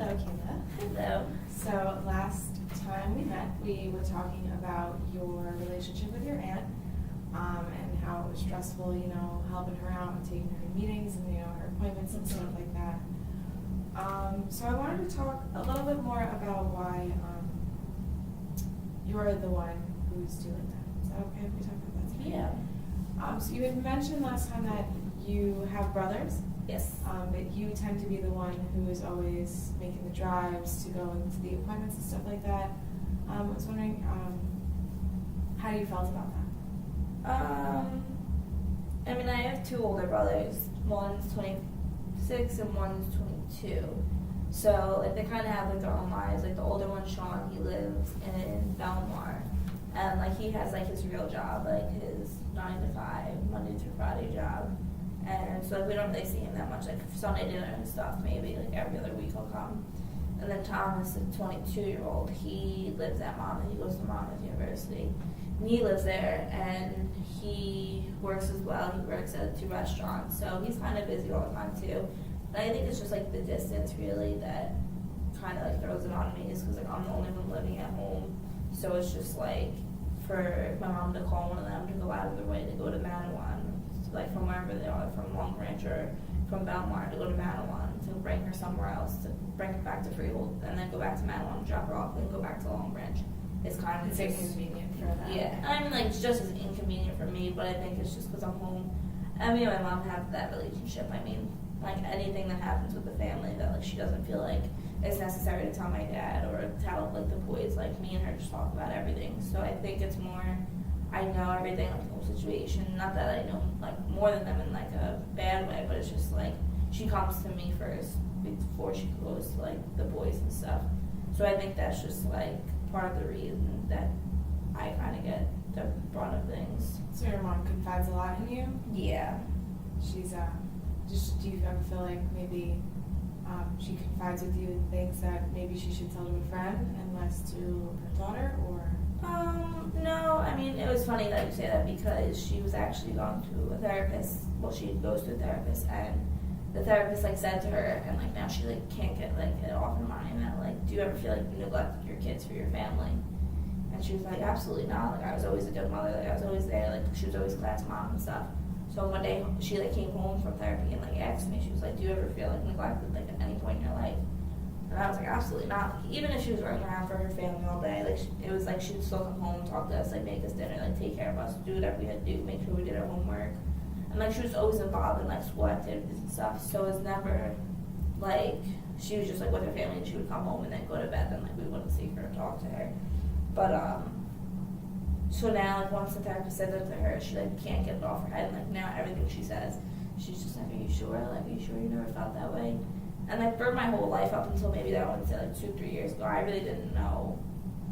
Hello, Kayla. Hello. So last time we met, we were talking about your relationship with your aunt, and how it was stressful, helping her out and taking her to meetings and, her appointments and stuff like that. So I wanted to talk a little bit more about why, you're the one who's doing that. Is that okay if we talk about that today? Yeah. So you had mentioned last time that you have brothers. Yes. But you tend to be the one who is always making the drives to go into the appointments and stuff like that. I was wondering how you felt about that. I mean, I have two older brothers. One's 26 and one's 22. So, like, they kind of have, like, their own lives. Like, the older one, Sean, he lives in Belmar. And, like, he has, like, his real job, like, his 9 to 5, Monday through Friday job. And so, like, we don't really see him that much. Like, Sunday dinner and stuff, maybe, like, every other week he'll come. And then Thomas, the 22-year-old, he lives at Monmouth. He goes to Monmouth University. And he lives there, and he works as well. He works at 2 restaurants. So he's kind of busy all the time, too. And I think it's just, like, the distance, really, that kind of, like, throws it on me. Is because, like, I'm the only one living at home. So it's just, like, for my mom to call one of them to go out of their way to go to Manawan, like from wherever they are, from Long Branch or from Belmar, to go to Manawan, to bring her somewhere else, to bring her back to Freehold, and then go back to Manawan, drop her off, and go back to Long Branch. It's kind of It's inconvenient for them. Yeah, I mean, like, it's just as inconvenient for me, but I think it's just because I'm home. And me and my mom have that relationship. I mean, like, anything that happens with the family that, like, she doesn't feel like it's necessary to tell my dad or tell, like, the boys, like, me and her just talk about everything. So I think it's more, I know everything, like, the whole situation. Not that I know, like, more than them in, like, a bad way, but it's just, like, she comes to me first before she goes to, like, the boys and stuff. So I think that's just, like, part of the reason that I kind of get the brunt of things. So your mom confides a lot in you? Yeah. She's, do you ever feel like maybe she confides with you in things that maybe she should tell to a friend and less to her daughter, or? No, I mean, it was funny that you say that because she was actually going to a therapist. Well, she goes to a therapist, and the therapist, like, said to her, and, like, now she, like, can't get, like, it off her mind that, like, do you ever feel like you neglected your kids for your family? And she was like, absolutely not. Like, I was always a good mother. Like, I was always there. Like, she was always class mom and stuff. So one day she, like, came home from therapy and, like, asked me, she was like, do you ever feel, like, neglected, like, at any point in your life? And I was like, absolutely not. Like, even if she was running around for her family all day, like, it was like she would still come home, talk to us, like, make us dinner, like, take care of us, do whatever we had to do, make sure we did our homework. And, like, she was always involved in, like, school activities and stuff. So it was never, like, she was just, like, with her family, and she would come home and then go to bed, and, like, we wouldn't see her and talk to her. But, so now, like, once the therapist said that to her, she, like, can't get it off her head, and, like, now everything she says, she's just like, are you sure? Like, are you sure you never felt that way? And, like, for my whole life up until maybe that, I would say, like, 2-3 years ago, I really didn't know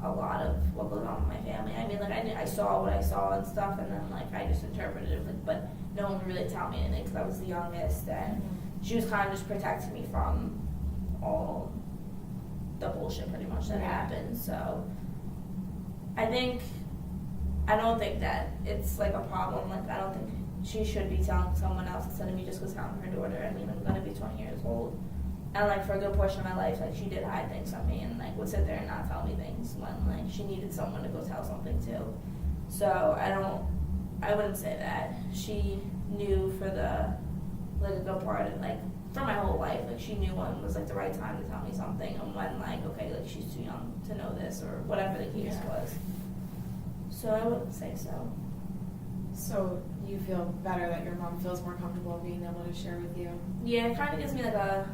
a lot of what goes on with my family. I mean, like, I saw what I saw and stuff, and then, like, I just interpreted it, like, but no one would really tell me anything because I was the youngest, and she was kind of just protecting me from all the bullshit pretty much that happened. So I don't think that it's, like, a problem. Like, I don't think she should be telling someone else instead of me just because telling her daughter. I mean, I'm going to be 20 years old. And, like, for a good portion of my life, like, she did hide things from me and, like, would sit there and not tell me things when, like, she needed someone to go tell something to. So I wouldn't say that. She knew for the, like, a good part of, like, for my whole life, like, she knew when was, like, the right time to tell me something and when, like, okay, like, she's too young to know this or whatever the case was. So I wouldn't say so. So you feel better that your mom feels more comfortable being able to share with you? Yeah, it kind of gives me, like, a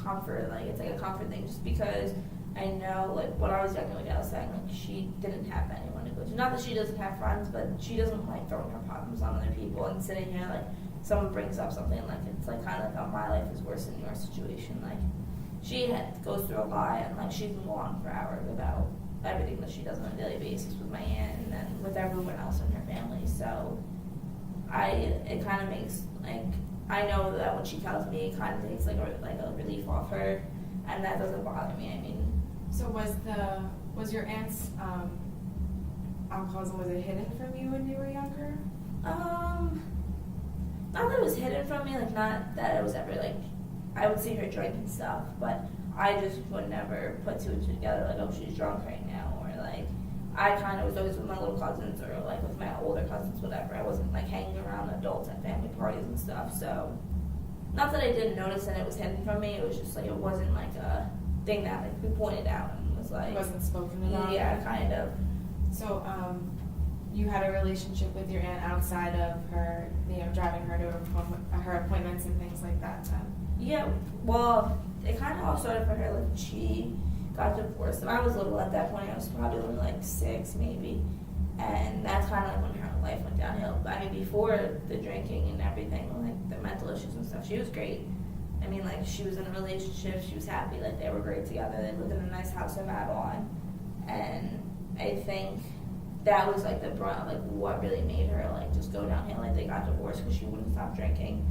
comfort, like, it's like a comfort thing just because I know, like, when I was younger, like I was saying, like, she didn't have anyone to go to. Not that she doesn't have friends, but she doesn't like throwing her problems on other people and sitting here, like, someone brings up something, like, it's, like, kind of like, oh, my life is worse than your situation. Like, she goes through a lot, and, like, she can go on for hours about everything that she does on a daily basis with my aunt and then with everyone else in her family. So it kind of makes, like, I know that when she tells me, it kind of takes, like a relief off her, and that doesn't bother me. I mean, so was your aunt's alcoholism, was it hidden from you when you were younger? not that it was hidden from me, like, not that it was ever, like, I would see her drink and stuff, but I just would never put two and two together, like, oh, she's drunk right now, or like, I kind of was always with my little cousins or like with my older cousins, whatever. I wasn't like hanging around adults at family parties and stuff. So, not that I didn't notice and it was hidden from me. It was just like it wasn't like a thing that like we pointed out and was like It wasn't spoken about. Yeah, kind of. So, you had a relationship with your aunt outside of her, driving her to her appointments and things like that. Then. Yeah. Well, it kind of all started for her. Like she got divorced, and I was little at that point. I was probably only like 6, maybe, and that's kind of like when her life went downhill. But I mean, before the drinking and everything, like the mental issues and stuff, she was great. I mean, like she was in a relationship, she was happy, like they were great together. They lived in a nice house in Babylon, and I think that was like the brunt of like what really made her like just go downhill. Like they got divorced because she wouldn't stop drinking,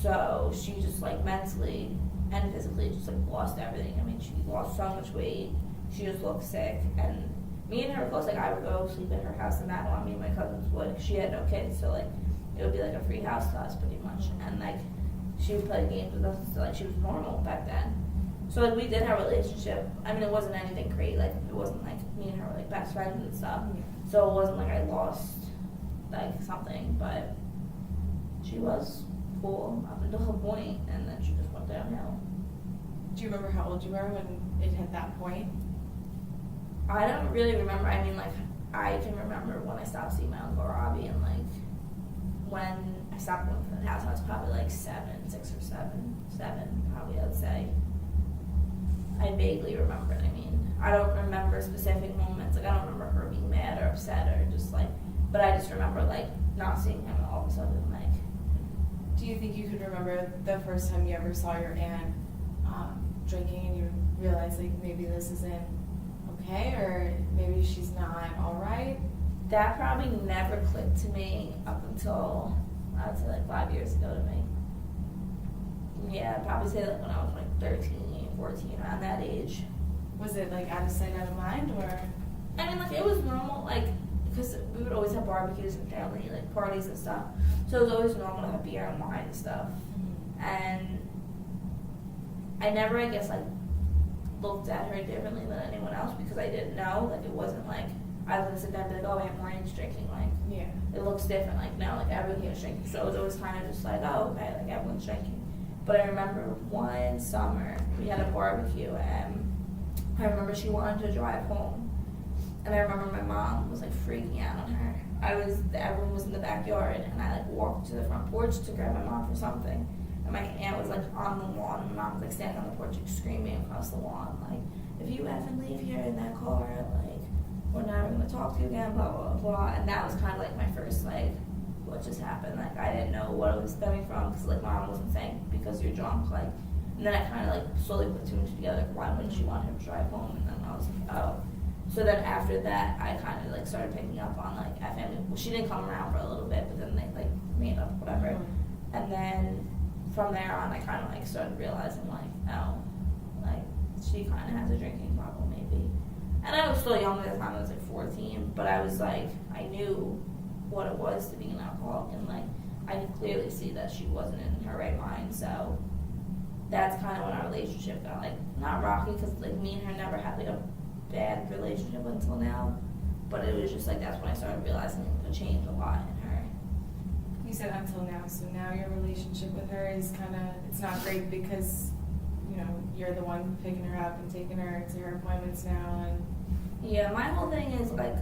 so she just like mentally and physically just like lost everything. I mean, she lost so much weight. She just looked sick. And me and her were close. Like I would go sleep at her house in Babylon. Me and my cousins would. She had no kids, so like it would be like a free house to us pretty much. And like she would play games with us. So like she was normal back then. So like we did have a relationship. I mean, it wasn't anything great. Like it wasn't like me and her were like best friends and stuff. So it wasn't like I lost like something, but she was cool up until a point, and then she just went downhill. Do you remember how old you were when it hit that point? I don't really remember. I mean, like, I can remember when I stopped seeing my Uncle Robbie, and like, when I stopped going to the house, I was probably like 6 or 7, probably, I would say. I vaguely remember it. I mean, I don't remember specific moments. Like, I don't remember her being mad or upset or just like, but I just remember like not seeing him all of a sudden, like. Do you think you could remember the first time you ever saw your aunt drinking and you realized like maybe this isn't okay or maybe she's not all right? That probably never clicked to me up until I would say like 5 years ago to me. Yeah, I'd probably say like when I was like 13, 14, around that age. Was it like out of sight, out of mind, or? I mean, like it was normal, like because we would always have barbecues and family like parties and stuff, so it was always normal to have beer and wine and stuff. Mm-hmm. And I never, I guess, like looked at her differently than anyone else because I didn't know. Like it wasn't like I was gonna sit there and be like, oh, Aunt Maureen's drinking. Like Yeah. it looks different. Like now, like everyone is drinking, so it was always kind of just like, oh, okay, like everyone's drinking. But I remember one summer we had a barbecue and I remember she wanted to drive home. And I remember my mom was like freaking out on her. Everyone was in the backyard and I like walked to the front porch to grab my mom for something. And my aunt was like on the lawn and my mom was like standing on the porch like screaming across the lawn like, if you effing leave here in that car, like we're never gonna talk to you again, blah blah blah. And that was kind of like my first like, what just happened? Like I didn't know what it was stemming from because like my mom wasn't saying because you're drunk, like. And then I kind of like slowly put two and two together. Why wouldn't she want him to drive home? And then I was like, oh. So then after that, I kind of like started picking up on like at family. Well, she didn't come around for a little bit, but then they like made up whatever. Mm-hmm. And then from there on, I kind of like started realizing like, oh, like she kind of has a drinking problem maybe. And I was still young at the time. I was like 14, but I was like, I knew what it was to be an alcoholic, and like I could clearly see that she wasn't in her right mind. So that's kind of when our relationship got like not rocky because like me and her never had like a bad relationship until now, but it was just like that's when I started realizing the change a lot in her. You said until now, so now your relationship with her is kind of, it's not great because you're the one picking her up and taking her to her appointments now. And yeah, my whole thing is like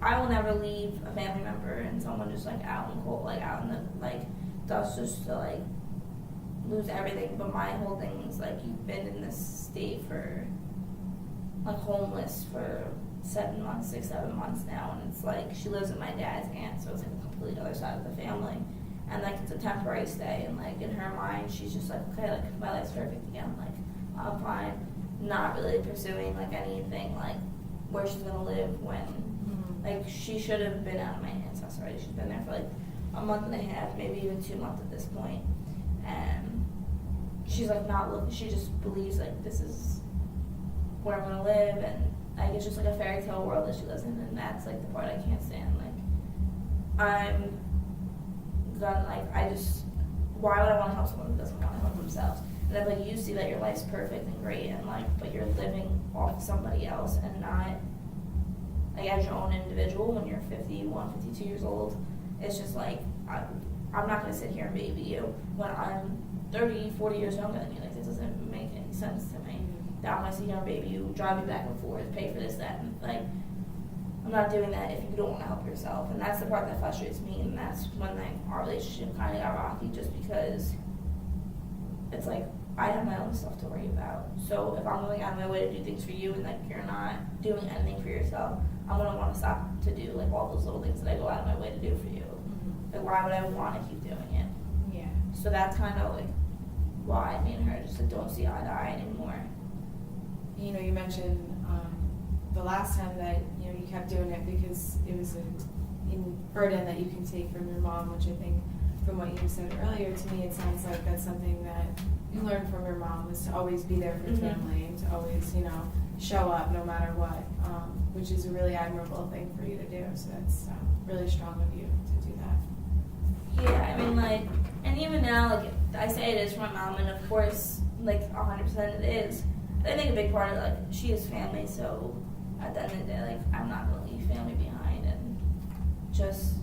I will never leave a family member and someone just like out in cold, like out in the like dust just to like lose everything. But my whole thing is like you've been in this state for like homeless for 7 months, 6, 7 months now, and it's like she lives with my dad's aunt, so it's like a completely other side of the family, and like it's a temporary stay, and like in her mind she's just like, okay, like my life's perfect again, like I'm fine, not really pursuing like anything like where she's gonna live when like she should have been out of my aunt's house already. She's been there for like a month and a half, maybe even 2 months at this point, and she's like not looking. She just believes like this is where I'm gonna live, and like it's just like a fairy tale world that she lives in, and that's like the part I can't stand. Like I'm gonna like I just why would I want to help someone who doesn't want to help themselves? And if like you see that your life's perfect and great and like, but you're living off somebody else and not like as your own individual when you're 51, 52 years old, it's just like, I'm not going to sit here and baby you when I'm 30, 40 years younger than you. Like, this doesn't make any sense to me. That I'm going to sit here and baby you, drive you back and forth, pay for this, that, and like, I'm not doing that if you don't want to help yourself. And that's the part that frustrates me, and that's when like our relationship kind of got rocky, just because it's like, I have my own stuff to worry about. So if I'm going out of my way to do things for you and like you're not doing anything for yourself, I'm gonna want to stop to do like all those little things that I go out of my way to do for you. Like, why would I want to keep doing it? Yeah. So that's kind of like why me and her just like, don't see eye to eye anymore. You know, you mentioned the last time that, you know, you kept doing it because it was a burden that you can take from your mom, which I think from what you said earlier, to me it sounds like that's something that you learned from your mom, was to always be there for family and to always, you know, show up no matter what, which is a really admirable thing for you to do. So that's really strong of you to do that. Yeah, I mean, like, and even now, like, I say it is for my mom, and of course, like, 100% it is. I think a big part of, like, she is family, so at the end of the day, like, I'm not going to leave family behind, and just,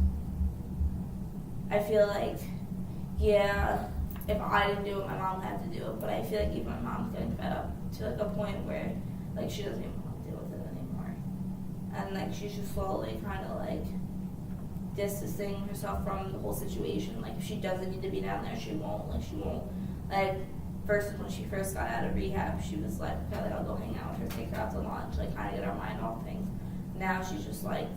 I feel like, yeah, if I didn't do it, my mom had to do it, but I feel like even my mom's getting fed up to, like, a point where, like, she doesn't even want to deal with it anymore. And, like, she's just slowly kind of, like, distancing herself from the whole situation. Like, if she doesn't need to be down there, she won't. Like, she won't. Like, first, when she first got out of rehab, she was like, okay, like, I'll go hang out with her, take her out to lunch, like, kind of get her mind off things. Now she's just like,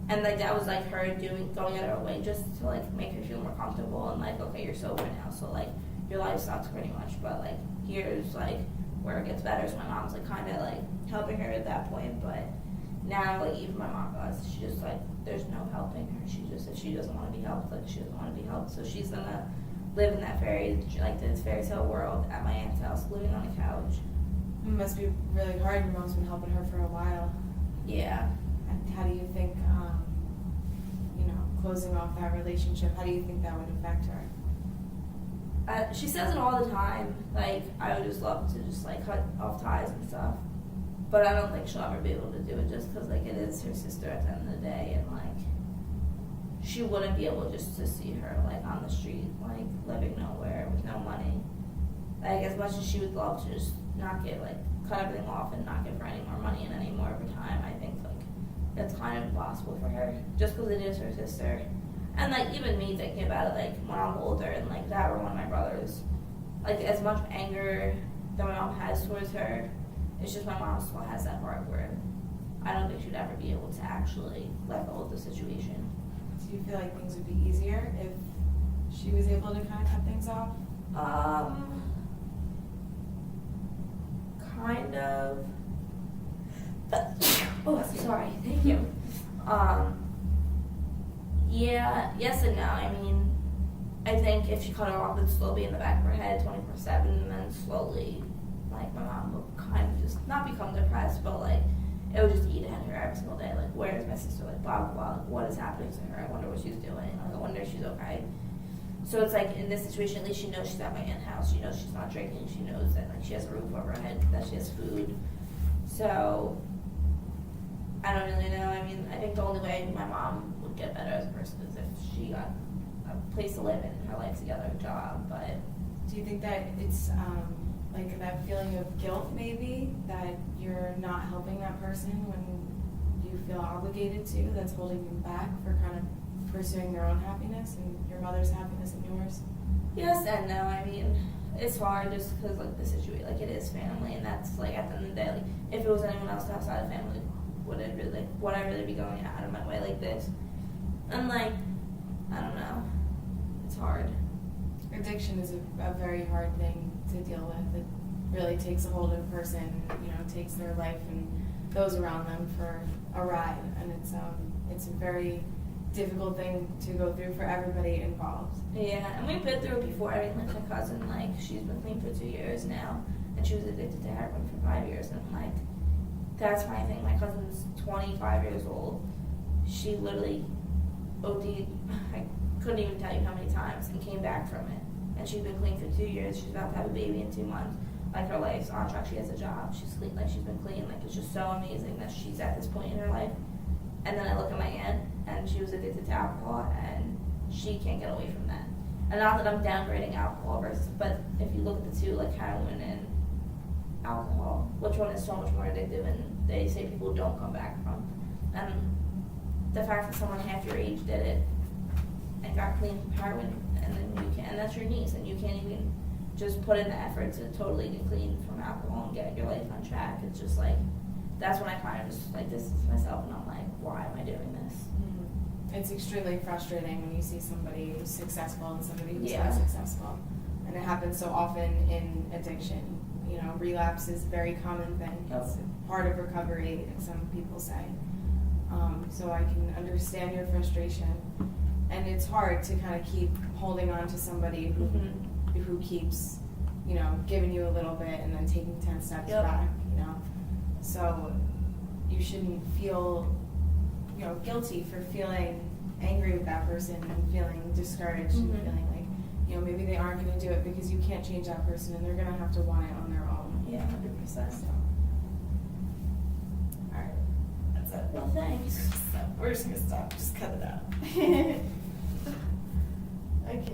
and like, that was like her going out of her way just to like make her feel more comfortable and like, okay, you're sober now, so like, your life sucks pretty much, but like, here's like where it gets better. So my mom's like kind of like helping her at that point, but now like even my mom goes, she just like, there's no helping her. She just, if she doesn't want to be helped, like she doesn't want to be helped, so she's gonna live in that this fairy tale world at my aunt's house, living on the couch. It must be really hard. Your mom's been helping her for a while. Yeah. And how do you think, you know, closing off that relationship, how do you think that would affect her? She says it all the time. Like, I would just love to just like cut off ties and stuff, but I don't think she'll ever be able to do it just because like it is her sister at the end of the day, and like she wouldn't be able just to see her like on the street, like living nowhere with no money. Like, as much as she would love to just not get like cut everything off and not give her any more money and any more of her time, I think like that's kind of impossible for her just because it is her sister. And like even me thinking about it, like when I'm older and like that were one of my brothers, like as much anger that my mom has towards her, it's just my mom still has that heart where I don't think she'd ever be able to actually let go of the situation. Do you feel like things would be easier if she was able to kind of cut things off? Kind of. Oh, sorry. Thank you. Yeah, yes and no. I mean, I think if she cut her off, it'd still be in the back of her head 24/7, and then slowly, like, my mom would kind of just not become depressed, but like, it would just eat at her every single day. Like, where is my sister? Like, blah, blah, blah. Like, what is happening to her? I wonder what she's doing. Like, I wonder if she's okay. So it's like, in this situation, at least she knows she's at my aunt's house. She knows she's not drinking. She knows that, like, she has a roof over her head, that she has food. So, I don't really know. I mean, I think the only way my mom would get better as a person is if she got a place to live in, her life together, a job, but... Do you think that it's, like that feeling of guilt maybe, that you're not helping that person when you feel obligated to, that's holding you back for kind of pursuing your own happiness and your mother's happiness and yours? Yes and no. I mean, it's hard just because, like, the situation, like, it is family, and that's, like, at the end of the day, like, if it was anyone else outside of family, would I really be going out of my way like this? And, like, I don't know. It's hard. Addiction is a very hard thing to deal with. It really takes a hold of a person, you know, takes their life and those around them for a ride, and it's a very difficult thing to go through for everybody involved. Yeah, and we've been through it before. I mean, like, my cousin, like, she's been clean for 2 years now, and she was addicted to heroin for 5 years, and, like, that's my thing. My cousin's 25 years old. She literally OD'd, I couldn't even tell you how many times, and came back from it. and she's been clean for 2 years. She's about to have a baby in 2 months. Like, her life's on track. She has a job. She's clean. Like, she's been clean. Like, it's just so amazing that she's at this point in her life. And then I look at my aunt, and she was addicted to alcohol, and she can't get away from that. And not that I'm downgrading alcohol versus, but if you look at the two, like heroin and alcohol, which one is so much more addictive, and they say people don't come back from. And the fact that someone half your age did it and got clean from heroin, and then you can, and that's your niece, and you can't even just put in the effort to totally get clean from alcohol and get your life on track. It's just like, that's when I kind of just like distance myself, and I'm like, why am I doing this? It's extremely frustrating when you see somebody who's successful and somebody who's Yeah. not successful. And it happens so often in addiction. You know, relapse is a very common thing. Yep. It's part of recovery, some people say. So I can understand your frustration. And it's hard to kind of keep holding on to somebody who keeps, you know, giving you a little bit and then taking 10 steps Yep. back, you know. So you shouldn't feel, you know, guilty for feeling angry with that person and feeling discouraged and feeling like, you know, maybe they aren't going to do it because you can't change that person and they're going to have to want it on their own. Yeah, 100%. So, all right, that's it. Well, thanks. So we're just going to stop. Just cut it out. Okay.